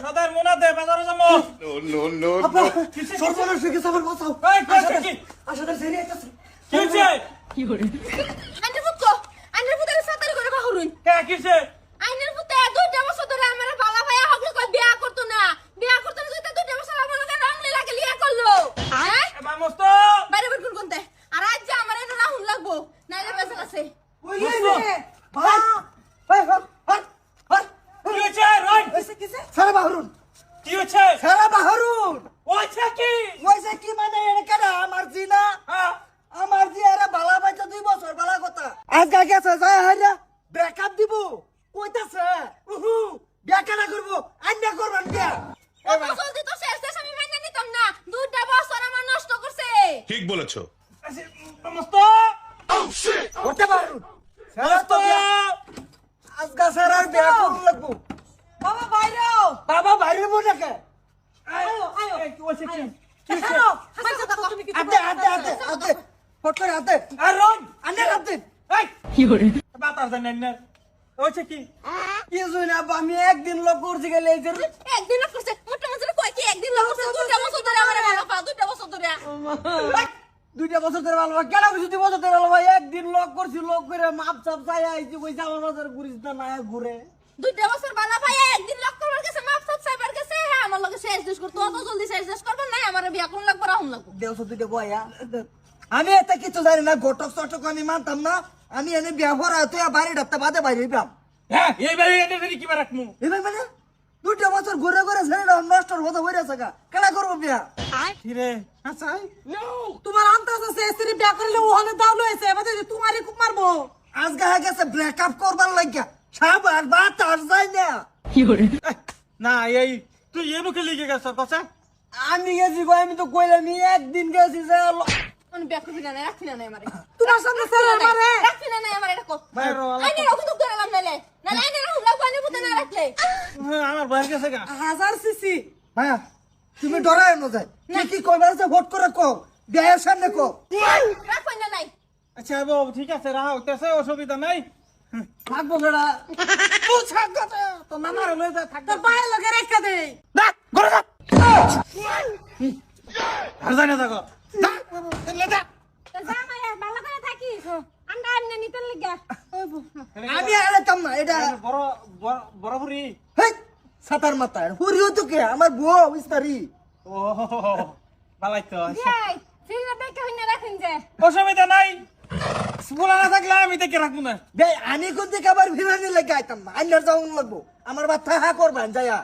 সদার মোনা দে বাজারে যাবো। নো সর্বনাশ হয়ে গেছে, আমার বাঁচাও। এই কইছে কি? আসাদের সেরি আইতাছে। কি হইছে? আইনের পুত্র আইনের পুত্রের সাতারি করে বাহুরুন কে কিছে? আইনের পুত্র দুইটা বছর ধরে আমার বালা ভাইয়া হকলে কই বিয়া করতো না যদি দুইটা বছর আমার লগে রংলে লাগে লিয়া করলো হ্যাঁ এ মামস্ত বাইরে বের কোন কোনতে আর আজ যে আমার এটা রাহুল লাগবো নাইলে বেজাল আছে ওই রে ভাই ভাই হাট কি হইছে? রন এসে কিছে সারা বাহরুন, কি হইছে? সারা বাহরুন। ওইছে কি? ওইছে কি মানে এটা কেডা আমার জি না, হ্যাঁ আমার জি আরে বালা বাইতে 2 বছর বালা কথা আজকে গেছে যায় হাইরা ব্রেকআপ দিব কইতাছে বিয়া কেনা করব আইনা করবেন বিয়া। ও জলদি তো শেষ শেষ আমি মাইনা নিতাম না দুইটা বছর আমার নষ্ট করছে ঠিক বলেছো। মামস্ত করতে পারুন সারা তো বিয়া আজকে সারার বিয়া করব লাগবো। বাবা বাইরে বাবা বাইরে বলে কে আয়ো এই কি হইছে কি? ছাড়ো হাসো দেখো তুমি কি আতে ফট করে আতে আর রন আনে আতে এই কি হরে বাতাস দেন না ওইছে কি? কি জুনা আমি একদিন লোক করছি গেলে এই যে একদিন করছে মোটা মজুরি কই কি একদিন লোক করছে দুইটা বছর ধরে আমার বালা পা দুইটা বছর ধরে 2টা বছর ধরে ভালো কেন কিছু 2 বছর ধরে ভালো ভাই একদিন লোক করছি লোক করে মাপ চাপ চাই আইছি কইছে আমার বাজার ঘুরিস না ঘুরে দুইটা বছর বালা ভাইয়া একদিন লক করবার কাছে মাপ সাপ সাইবার কাছে হ্যাঁ আমার লগে শেষ দেশ করতে অত জলদি শেষ দেশ করবেন না আমার বিয়া কোন লাগবে রাহুল লাগবে দেওছ 2টা বয়া আমি এটা কিছু জানি না ঘটক চটক আমি মানতাম না আমি এনে ব্যবহার তুই বাইরে ডাকতে বাদে বাইরে পাম হ্যাঁ এই বাড়ি এটা কি রাখমু? এবার মানে 2টা বছর ঘুরে ঘুরে ছেলেটা নষ্টর হতে হয়ে আছে গা কেনা করবো বিয়া কি রে? আচ্ছা তোমার আন্তাজ আছে স্ত্রী বিয়া করলে ওখানে দাও লইছে এবারে তোমারই খুব মারবো আজকে হয়ে গেছে ব্রেকআপ করবার লাগিয়া সব একবার তার যায় না না এই তুই এনু কে লিখে গেছ কথা? আমি গেছি গো আমি তো কইলাম একদিন গেছি যে আমি বিয়া করবি না রাখবি না আমারে তোমার সামনে ছেলে মারে রাখবি না আমারে এটা কো বাইরে ওয়ালা আইনে রাখু তো ধরে লাম নালে নালে আইনে রাহুল লাগবে আইনে পুতে না রাখলে আমার বাইরে গেছে গা। হাজার সিসি ভাইয়া তুমি ডরায় না যায় কি কইবার আছে ভোট করে কো বিয়ের সামনে কো রাখবেন না নাই আচ্ছা বাবু ঠিক আছে রাহা হইতেছে অসুবিধা নাই। থাকবো বেড়া তুই ছাড় দে তো নানার লই যা থাক তোর পায়ে লগে রেখা দে দা ঘরে যা আর যাই না থাকো দা লে দা তো যা মায়া ভালো করে থাকিস আন্ডা আন্নে নিতে লাগা আমি আলাতাম না এটা বড় বড় বুড়ি। হেই সাতার মাথায় হুরিও তো কে আমার বউ ইস্তারি ও ভালাই তো যাই ফিরে দেখে হইনা রাখেন যে অসুবিধা নাই স্কুলে না থাকলে আমি দেখে রাখবো না। বে আমি কোন দিকে আবার ভিড়ানি লাগে আইতাম না আইনার যাওন লাগবো আমার বাচ্চা হা করবেন যায়া